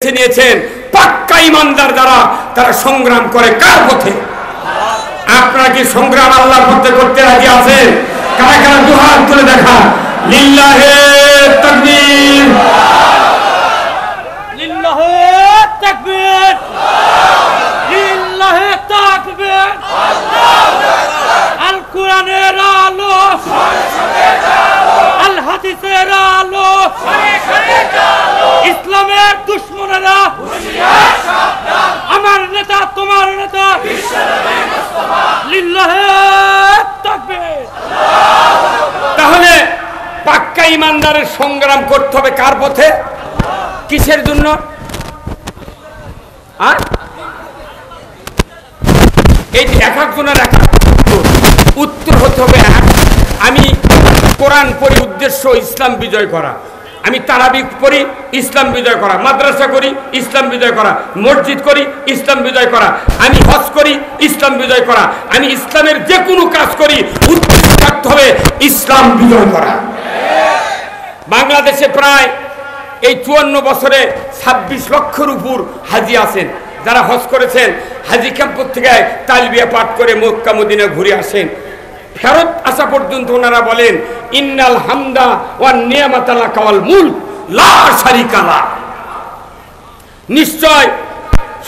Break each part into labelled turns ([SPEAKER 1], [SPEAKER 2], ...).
[SPEAKER 1] বেছে নিয়েছেন পাক্কা ইমানদার যারা, তারা সংগ্রাম করে কার পথে? আপনারা কি সংগ্রাম আল্লাহর পথে করতে রাজি আছেন? কারা কারা দুহাত তুলে দেখা। লিল্লাহে তাকবীর,
[SPEAKER 2] লিল্লাহে তাকবীর, লিল্লাহে তাকবীর। আল কোরআনের আলো, আল হাদিসের আলো, ইসলামের দুশমনেরা আমার নেতা তোমার নেতা লিল্লাহে তাকবীর।
[SPEAKER 1] তাহলে পাক্কা ইমানদারের সংগ্রাম করতে হবে কার পথে? কিসের জন্য? এই যে এক একজনের এক উত্তর হতে হবে। আমি কোরআন পড়ি, উদ্দেশ্য ইসলাম বিজয় করা। আমি তারাবি পড়ি, ইসলাম বিজয় করা। মাদ্রাসা করি, ইসলাম বিজয় করা। মসজিদ করি, ইসলাম বিজয় করা। আমি হজ করি, ইসলাম বিজয় করা। আমি ইসলামের যে কোনো কাজ করি, উদ্দেশ্য থাকতে হবে ইসলাম বিজয় করা। বাংলাদেশে প্রায় এই 54 বছরে 26 লক্ষের উপর হাজি আছেন, যারা হজ করেছেন। হাজি ক্যাম্প থেকে তালবিয়া পাঠ করে মক্কা মদিনা ঘুরে আসেন। ফেরত আসা পর্যন্ত ওনারা বলেন ইন্নাল হামদা ওয়ান নিয়ামাতা লাকা ওয়াল মুলক লা শারিকা লাক। নিশ্চয়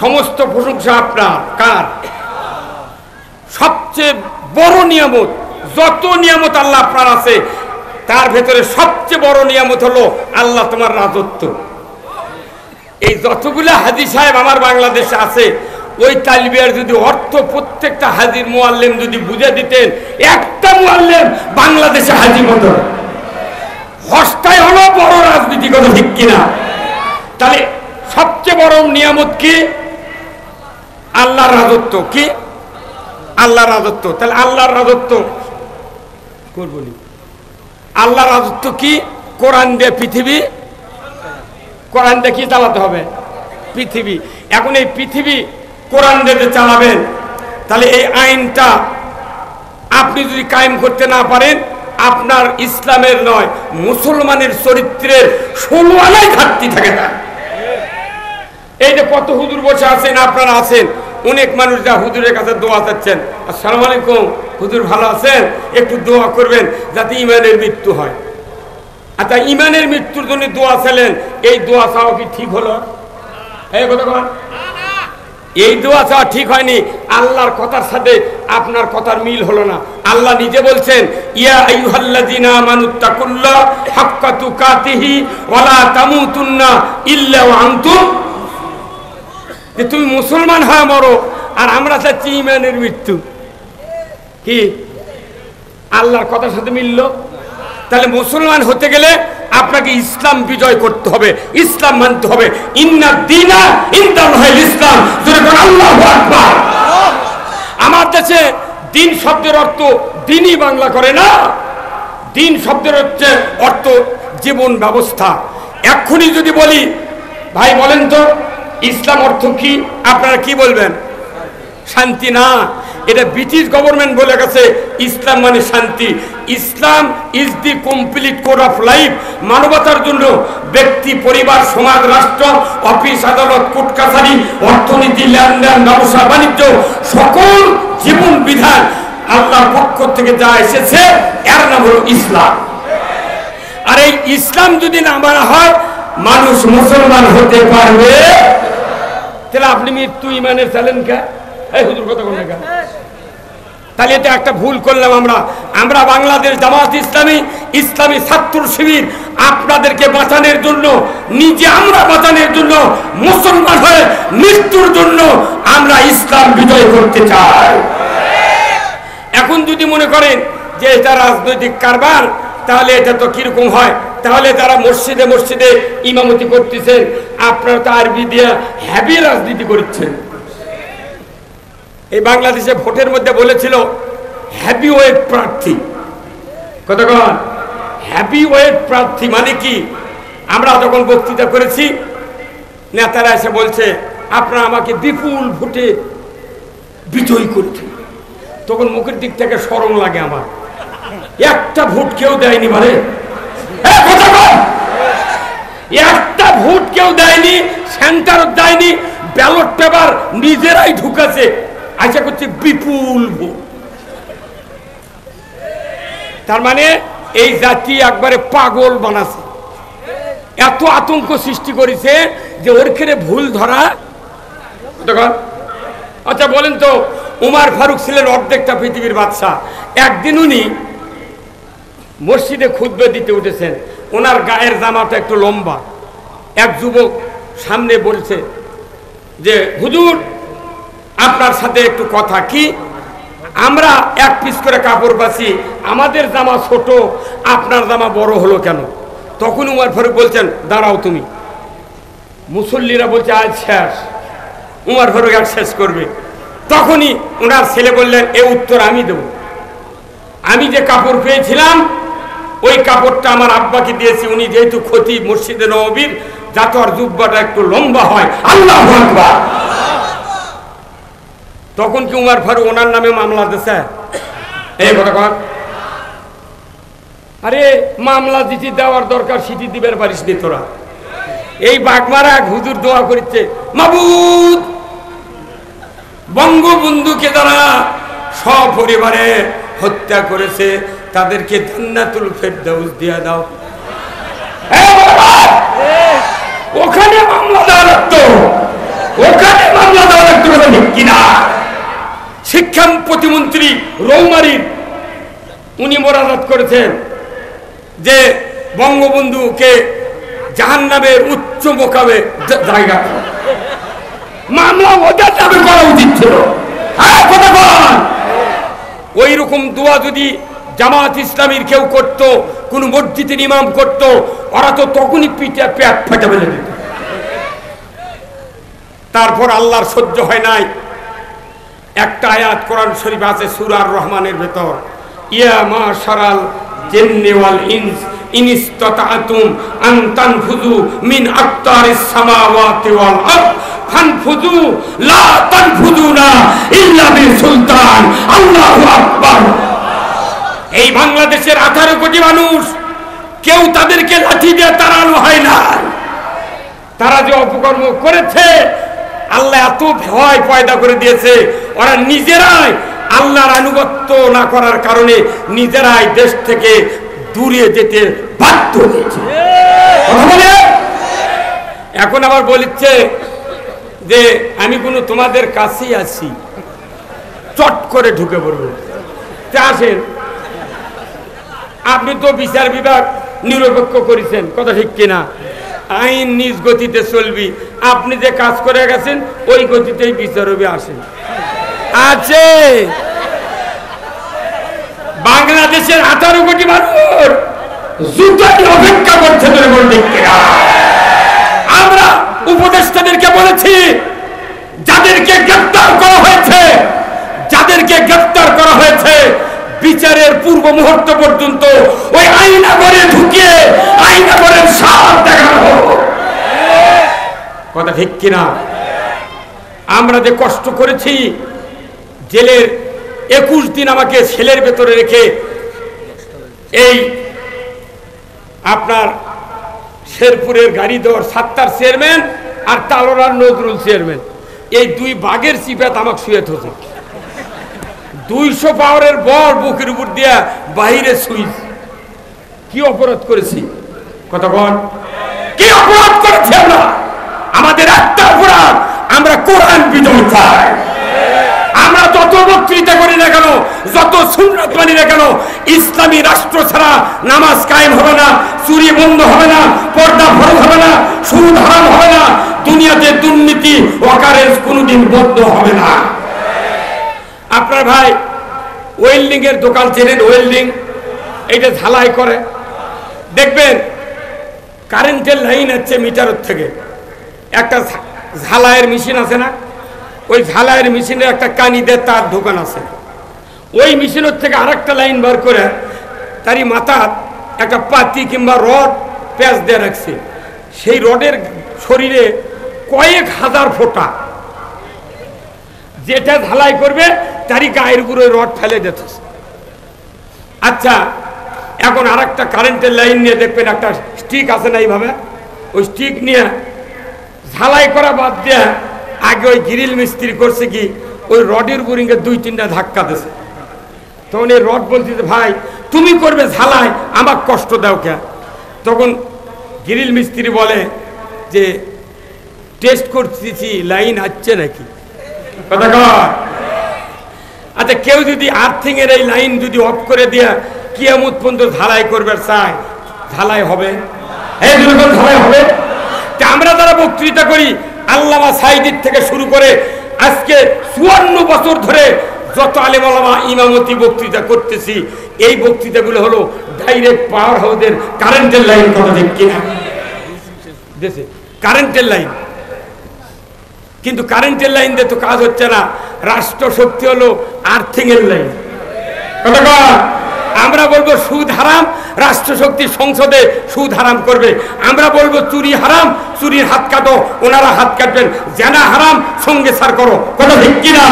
[SPEAKER 1] সমস্ত প্রশংসা আপনার। কার? সবচেয়ে বড় নিয়ামত, যত নিয়ামত আল্লাহ আপনার আছে তার ভেতরে সবচেয়ে বড় নিয়ামত হলো আল্লাহ তোমার রাজত্ব। এই যতগুলা হাজি সাহেব আমার বাংলাদেশে আছে, ওই তালবিয়ার যদি অর্থ প্রত্যেকটা হাজির মুআল্লিম যদি বুঝে দিতেন, একটা মুআল্লিম বাংলাদেশে হাজি মতো। হজটাই হলো বড় রাজনীতিগত, ঠিক কিনা? তাহলে সবচেয়ে বড় নিয়ামত কি? আল্লাহর রাজত্ব। কি? আল্লাহর রাজত্ব। তাহলে আল্লাহর রাজত্ব করবনি। আল্লাহর রাজত্ব কি? কোরআন দিয়ে পৃথিবী, কোরআন দিয়ে কি চালাতে হবে? পৃথিবী। এখন এই পৃথিবী কোরআন দিয়ে চালাবেন, তাহলে এই আইনটা আপনি যদি কায়েম করতে না পারেন, আপনার ইসলামের নয় মুসলমানের চরিত্রের 16 আনায় ঘাটতি থাকে না। এই যে কত হুজুর বসে আছেন, আপনারা আছেন, অনেক মানুষ যা হুজুরের কাছে দোয়া চাচ্ছেন, আসসালামু আলাইকুম হুজুর ভালো আছেন, একটু দোয়া করবেন যাতে ইমানের মৃত্যু হয়। আচ্ছা, ইমানের মৃত্যুর জন্য দোয়া চাইলেন, এই দোয়া চাওয়া কি ঠিক হলো? এই কথা বল, এই দোয়া চাওয়া ঠিক হয়নি। আল্লাহর কথার সাথে আপনার কথার মিল হলো না। আল্লাহ নিজে বলছেন ইয়া আইয়ুহাল্লাযিনা আমানুত্তাকুল্লাহ হাক্কা তুকাতিহি ওয়া লা তামুতুন্না ইল্লা ওয়া আনতুম। যে তুমি মুসলমান হয়ে মরো, আর আমরা চাচ্ছি ইমানের মৃত্যু। কি আল্লাহর কথার সাথে মিলল? তাহলে মুসলমান হতে গেলে আপনাকে ইসলাম বিজয় করতে হবে, ইসলাম মানতে হবে। ইন্না দীনা ইনদাল্লাহিল ইসলাম। জোরে বলুন আল্লাহু আকবার। আমার দেশে দিন শব্দের অর্থ দিনই বাংলা করে না, দিন শব্দের অর্থ জীবন ব্যবস্থা। এক্ষুনি যদি বলি ভাই বলেন তো ইসলাম অর্থ কি, আপনারা কি বলবেন? শান্তি না, এটা ব্রিটিশ গভর্নমেন্ট বলে গেছে ইসলাম মানে শান্তি। Islam is the complete code of life. মানবতার জন্য ব্যক্তি, পরিবার, সমাজ, রাষ্ট্র, অফিস, আদালত, কোর্ট কাছারি, অর্থনীতি, লেনদেন, ব্যবসা বাণিজ্য, সকল জীবন বিধান আল্লাহর পক্ষ থেকে যা এসেছে এর নাম হলো ইসলাম। আর এই ইসলাম যদি না মানা হয়, মানুষ মুসলমান হতে পারবে? তাহলে আপনি মৃত্যু ইমানের চালেন কে? এই হুজুর কথা বলেন কেন? তাহলে এটা একটা ভুল করলাম আমরা বাংলাদেশ জামাত ইসলামী, ইসলামী ছাত্র শিবির আপনাদেরকে বাঁচানোর জন্য, নিজে আমরা বাঁচানোর জন্য, মুসলমান হয়ে মৃত্যুর জন্য আমরা ইসলাম বিজয় করতে চাই। এখন যদি মনে করেন যে এটা রাজনৈতিক কারবার, তাহলে এটা তো কিরকম হয়? তাহলে যারা মসজিদে মসজিদে ইমামতি করতেছেন, আপনারা তো আরবি দিয়ে হ্যাভি রাজনীতি করছেন। এই বাংলাদেশে ভোটের মধ্যে বলেছিল হ্যাভি ওয়েট প্রার্থী। কতক্ষণ হ্যাভি ওয়েট প্রার্থী মানে কি? আমরা যখন বক্তৃতা করেছি, নেতারা এসে বলছে আপনারা আমাকে বিপুল ভোটে বিজয়ী করেছেন। তখন মুখের দিক থেকে শরম লাগে আমার, একটা ভোট কেউ দেয়নি। মানে একটা ভোট কেউ দেয়নি, সেন্টার দেয়নি, ব্যালট পেপার নিজেরাই ঢুকাছে, আশা করছে বিপুল ভোট। তার মানে এই জাতি একবারে পাগল বানাছে, এত আতঙ্ক সৃষ্টি করেছে যে ওরখানে ভুল ধরা। আচ্ছা বলেন তো, উমার ফারুক ছিলেন অর্ধেকটা পৃথিবীর বাদশা। একদিন উনি মসজিদে খুতবা দিতে উঠেছেন, ওনার গায়ের জামাটা একটু লম্বা। এক যুবক সামনে বলছে যে হুজুর আপনার সাথে একটু কথা। কি? আমরা এক পিস করে কাপড় বাছি, আমাদের জামা ছোট, আপনার জামা বড় হলো কেন? তখন উমার ফারুক বলছেন দাঁড়াও তুমি। মুসল্লিরা বলছে আজ শেষ। উমার ফারুক আর শেষ করবে। তখনই ওনার ছেলে বললেন এ উত্তর আমি দেব। আমি যে কাপড় পেয়েছিলাম ওই কাপড়টা আমার আব্বাকে দিয়েছি, উনি যেহেতু খতিব মসজিদে নববীর, যাতে আর জুব্বাটা একটু লম্বা হয়। আল্লাহু আকবার। তখন কি উমার ফারুক ওনার নামে মামলা দিছে? এই কথা কর। আরে মামলা দিতে দেওয়ার দরকার, সিটি দিবের পারিস নি তোরা। এই বাগমারা হুজুর দোয়া করছে, মাবুদ বঙ্গবন্ধুকে যারা সপরিবারে হত্যা করেছে তাদেরকে জান্নাতুল ফেরদাউস দিয়া দাও। ওখানে মামলা দেওয়া লাগতো, ওখানে মামলা দেওয়া লাগতো কিনা? শিক্ষা প্রতিমন্ত্রী রৌমারীর উনি মোনাজাত করেছেন যে বঙ্গবন্ধুকে জাহান্নামের উচ্চ মোকামে জায়গা, মামলা ওদের নামে করা উচিত ছিল। ওই রকম দোয়া যদি জামাত ইসলামীর কেউ করত, কোন মসজিদের ইমাম করত, ওরা তো তখনই পিঠে পেট ফাটা ফেলে দিত। তারপর আল্লাহর সহ্য হয় নাই, একটা আয়াত কোরআন শরীফ আছে সূরা আর রহমানের ভেতর, ইয়া মাশারাল জিন্নি ওয়াল ইনস ইন ইসতাতাতুম আন তানফুযু মিন আকতারিস সামাওয়াতি ওয়াল আরদ ফানফুযু লা তানফুযুনা ইল্লা বিসুলতান। আল্লাহু আকবার। এই বাংলাদেশের 18 কোটি মানুষ, কেউ তাদেরকে লাঠি দিয়ে তাড়ানো হয় না। তারা যে অপকর্ম করেছে আল্লাহ এত ভয় পয়দা করে দিয়েছে, ওরা নিজেরাই আল্লাহর আনুগত্য না করার কারণে নিজেরাই দেশ থেকে দূরে যেতে বাধ্য হয়েছে। এখন আবার বলছে যে আমি কোনো তোমাদের কাছেই আছি, চট করে ঢুকে পড়বো। আসেন, আপনি তো বিচার বিভাগ নিরপেক্ষ করেছেন, কথা ঠিক কিনা? আইন নিজ গতিতে চলবি, আপনি যে কাজ করে গেছেন ওই গতিতেই বিচার হবে। আসেন, আছে বাংলাদেশের 18 কোটি মানুষ জুতাটি অপেক্ষা করছে। আমরা উপদেষ্টাদেরকে বলেছি যাদেরকে গ্রেফতার করা হয়েছে, যাদেরকে গ্রেফতার করা হয়েছে বিচারের পূর্ব মুহূর্ত পর্যন্ত ওই আইনাগরে ঢুকিয়ে আইনাগরের সাপ দেখানো। কথা ঠিক কিনা? আমরা যে কষ্ট করেছি, জেলের 21 দিন আমাকে সেলের ভেতরে রেখে এই আপনার শেরপুরের গাড়ি দেওয়ার সাত্তার চেয়ারম্যান আর তালোরার নজরুল চেয়ারম্যান, এই দুই বাঘের চিপাত আমাকে শুয়ে থাকে। 200 পাওয়ারের বল বুকের উপর দিয়া বাহিরে সুইচ। কি অপরাধ করেছি? কথা বল, কি অপরাধ করেছি আমরা? আমাদের একটা অপরাধ, আমরা কোরআন বিজয় চাই। আমরা যত বক্তৃতা করি না কেন, যত সুন্নাত মানি না কেন, ইসলামী রাষ্ট্র ছাড়া নামাজ কায়েম হবে না, চুরি বন্ধ হবে না, পর্দা ফরজ হবে না, সুদ হারাম হবে না, দুনিয়াতে দুর্নীতি ওয়াকারেজ কোনোদিন বন্ধ হবে না। আপনার ভাই ওয়েল্ডিং এর দোকান চেনেন? ওয়েল্ডিং, এইটা ঝালাই করে, দেখবেন কারেন্টের লাইন আছে মিটারের থেকে, একটা ঝালাইয়ের মেশিন আছে না, ওই ঝালাইয়ের মেশিনের একটা কানি দিয়ে তার দোকান আছে, ওই মেশিনের থেকে আরেকটা লাইন বার করে তারই মাথার একটা পাতি কিংবা রড প্যাঁচ দিয়ে রাখছে। সেই রডের শরীরে কয়েক হাজার ফোঁটা, যেটা ঝালাই করবে তারই গায়ের উপরে রড ফেলে যেত। আচ্ছা, এখন আর একটা কারেন্টের লাইন নিয়ে দেখবেন একটা স্টিক আছে না, এইভাবে ওই স্টিক নিয়ে ঝালাই করা বাদ দিয়া আগে ওই গ্রিল মিস্ত্রি করছে কি ওই রডের বুরিংয়ে 2-3টা ধাক্কা দিয়েছে। তখন এই রড বলছে ভাই তুমি করবে ঝালাই, আমার কষ্ট দাও কে? তখন গ্রিল মিস্ত্রি বলে যে টেস্ট করতেছি লাইন আসছে নাকি। কথা কর। আচ্ছা কেউ যদি আর্থিং এর এই লাইন যদি অফ করে দিয়া কিয়ামত পর্যন্ত ঝালাই করবে চায়, ঝালাই হবে? এই দুর্গম ঝালাই হবে? আমরা যারা বক্তৃতা করি আল্লামা সাইদির থেকে শুরু করে আজকে 54 বছর ধরে যত আলেম ওলামা ইমামতি বক্তৃতা করতেছি, এই বক্তৃতাগুলো হলো ডাইরেক্ট পাওয়ার হাউসের কারেন্টের লাইন। কথা ঠিক কিনা? দেশে কারেন্টের লাইন, কিন্তু কারেন্টের লাইন দিয়ে তো কাজ হচ্ছে না। রাষ্ট্র শক্তি হলো আর্থিং এর লাইন। কথা আমরা বলবো সুদ হারাম, রাষ্ট্র শক্তি সংসদে সুদ হারাম করবে। আমরা বলবো চুরি হারাম, চুরির হাত কাটো, ওনারা হাত কাটবেন। জেনা হারাম, সঙ্গে সার করো। কথা ঠিক কিনা?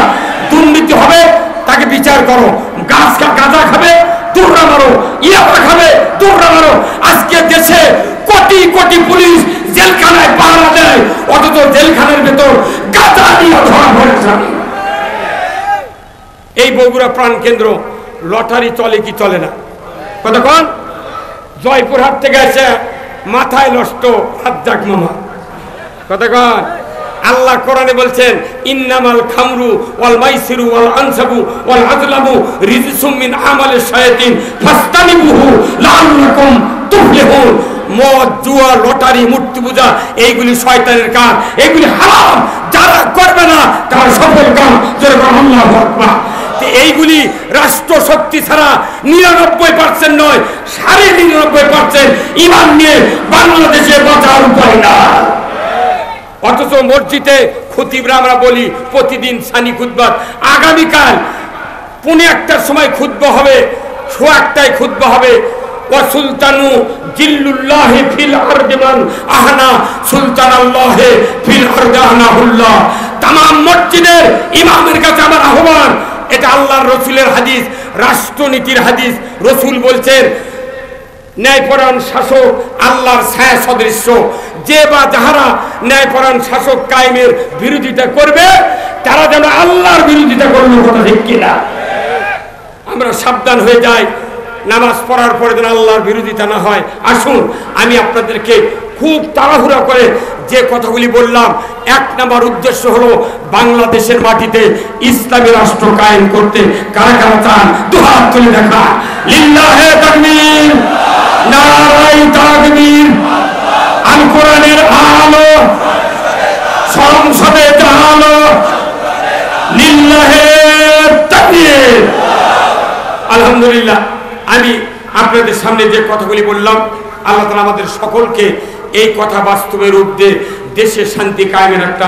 [SPEAKER 1] দুর্নীতি হবে, তাকে বিচার করো। গাঁজা খাবে, দৌড়া মারো। ইয়াবা খাবে, দৌড়া মারো। আজকে দেশে কোটি কোটি পুলিশ জেলখানায় পাহারা দেয়, অথচ জেলখানার ভেতর গাঁজা নিয়ে ধরা পড়েছে। এই বগুড়া প্রাণ কেন্দ্র লটারি চলে কি চলে না? কতক্ষণ জয়পুরহাট থেকে এসে মাথায় নষ্ট রাজ্জাক মামা। কতক্ষণ আল্লাহ কোরআনে বলছেন ইন্নামাল খামরু ওয়াল মাইসিরু ওয়াল আনসাবু ওয়াল আজলামু রিজসুম মিন আমালিশ শায়াতিন ফাস্তানিবুহু লাআল্লাকুম তুফলিহুন। মদ, জুয়া, লটারি, মূর্তি পূজা এইগুলি শয়তানের কাজ, এইগুলি হারাম। যারা করবে না তারা সফল কাম। যেরকম আল্লাহু আকবার। এইগুলি রাষ্ট্র শক্তি ছাড়া 99% নয়, 99.5% ইমান নিয়ে বাংলাদেশে বাঁচার উপায় না। অথচ মসজিদে খতিবরা আমরা বলি প্রতিদিন সানি খুতবা। আগামীকাল 1:15টার সময় খুতবা হবে, 1:15টায় খুতবা হবে। ওয়াসুলতানু জিল্লুল্লাহি ফিল আরদি মান আহনা সুলতানাল্লাহি ফিল আরদি আহনাহুল্লাহ। तमाम মসজিদের ইমামের কাছে আমার আহ্বান, এটা আল্লাহর রাসূলের হাদিস, রাষ্ট্রনীতির হাদিস। রাসূল বলছেন ন্যায়পরায়ণ শাসক আল্লাহর ছায়া সদৃশ্য। যে বা যাহারা ন্যায়পরায়ণ শাসক কায়েমের বিরোধিতা করবে তারা যেন আল্লাহর বিরোধিতা করলো। কথা ঠিক কিনা? আমরা সাবধান হয়ে যাই, নামাজ পড়ার পরে যেন আল্লাহর বিরোধিতা না হয়। আসুন আমি আপনাদেরকে খুব তাড়াহুড়া করে যে কথাগুলি বললাম, 1 নম্বর উদ্দেশ্য হলো বাংলাদেশের মাটিতে ইসলামী রাষ্ট্র কায়েম করতে কারা কারা চান দুহাত তুলে দেখা। লিল্লাহে তাকবীর, নারায়ে তাকবীর। আল কোরআনের আলো সংসদে জালো, লিল্লাহে তাকবীর। আলহামদুলিল্লাহ, আমি আপনাদের সামনে যে কথাগুলি বললাম, আল্লাহ তাআলা আমাদের সকলকে এই কথা বাস্তবে রূপ দিয়ে দেশে শান্তি কায়েমের একটা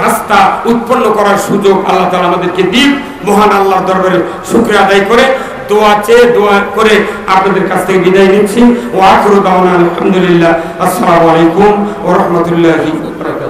[SPEAKER 1] রাস্তা উৎপন্ন করার সুযোগ আল্লাহ তাআলা আমাদেরকে দিন। মহান আল্লাহর দরবারে শুকরিয়া আদায় করে দোয়া চেয়ে দোয়া করে আপনাদের কাছ থেকে বিদায় নিচ্ছি। ওয়া আখিরু দাওয়ানা আলহামদুলিল্লাহ। আসসালামু আলাইকুম ওয়া রাহমাতুল্লাহি ওয়া বারাকাতুহু।